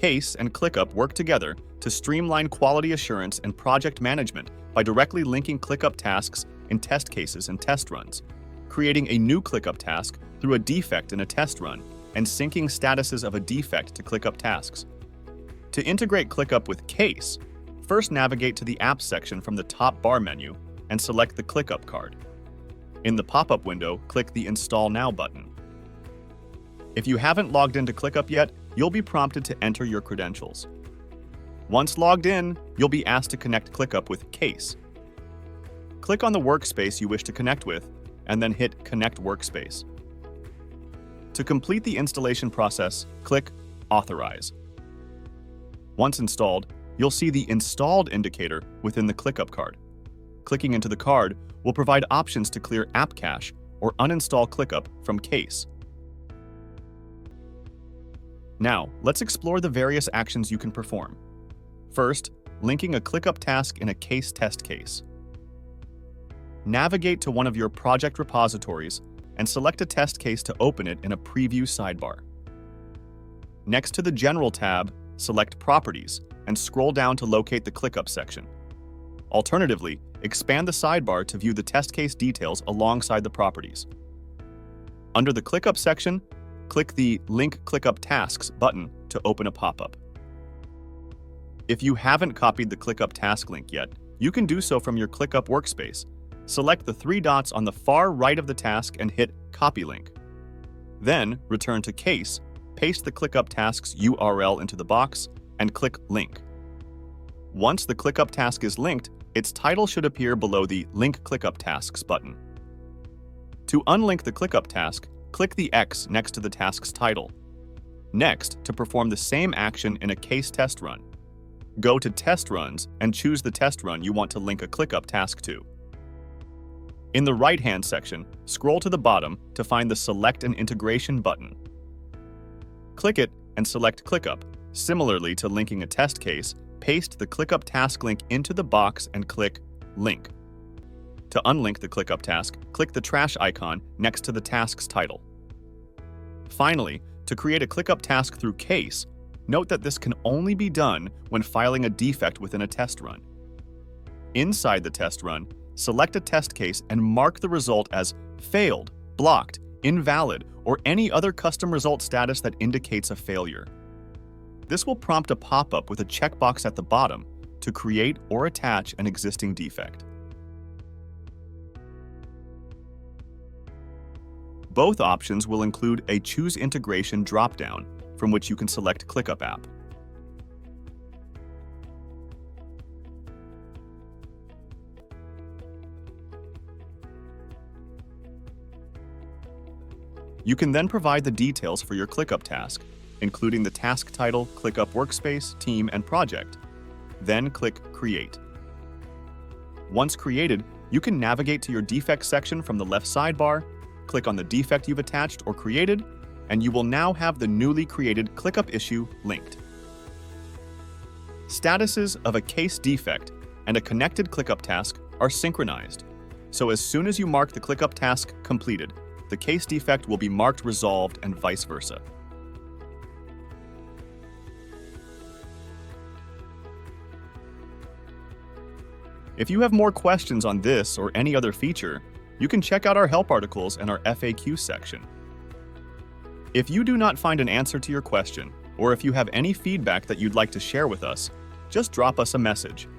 Qase and ClickUp work together to streamline quality assurance and project management by directly linking ClickUp tasks in test cases and test runs, creating a new ClickUp task through a defect in a test run, and syncing statuses of a defect to ClickUp tasks. To integrate ClickUp with Qase, first navigate to the Apps section from the top bar menu and select the ClickUp card. In the pop-up window, click the Install Now button. If you haven't logged into ClickUp yet, you'll be prompted to enter your credentials. Once logged in, you'll be asked to connect ClickUp with Qase. Click on the workspace you wish to connect with, and then hit Connect Workspace. To complete the installation process, click Authorize. Once installed, you'll see the Installed indicator within the ClickUp card. Clicking into the card will provide options to clear app cache or uninstall ClickUp from Qase. Now, let's explore the various actions you can perform. First, linking a ClickUp task in a Qase test case. Navigate to one of your project repositories and select a test case to open it in a preview sidebar. Next to the General tab, select Properties and scroll down to locate the ClickUp section. Alternatively, expand the sidebar to view the test case details alongside the properties. Under the ClickUp section, click the Link ClickUp Tasks button to open a pop-up. If you haven't copied the ClickUp task link yet, you can do so from your ClickUp workspace. Select the three dots on the far right of the task and hit Copy Link. Then, return to Qase, paste the ClickUp task's URL into the box, and click Link. Once the ClickUp task is linked, its title should appear below the Link ClickUp Tasks button. To unlink the ClickUp task, click the X next to the task's title. Next, to perform the same action in a Qase test run, go to Test Runs and choose the test run you want to link a ClickUp task to. In the right-hand section, scroll to the bottom to find the Select an Integration button. Click it and select ClickUp. Similarly to linking a test case, paste the ClickUp task link into the box and click Link. To unlink the ClickUp task, click the trash icon next to the task's title. Finally, to create a ClickUp task through Qase, note that this can only be done when filing a defect within a test run. Inside the test run, select a test case and mark the result as failed, blocked, invalid, or any other custom result status that indicates a failure. This will prompt a pop-up with a checkbox at the bottom to create or attach an existing defect. Both options will include a Choose Integration drop-down from which you can select ClickUp app. You can then provide the details for your ClickUp task, including the task title, ClickUp workspace, team, and project. Then click Create. Once created, you can navigate to your defect section from the left sidebar, click on the defect you've attached or created, and you will now have the newly created ClickUp issue linked. Statuses of a Qase defect and a connected ClickUp task are synchronized, so as soon as you mark the ClickUp task completed, the Qase defect will be marked resolved and vice versa. If you have more questions on this or any other feature, you can check out our help articles in our FAQ section. If you do not find an answer to your question, or if you have any feedback that you'd like to share with us, just drop us a message.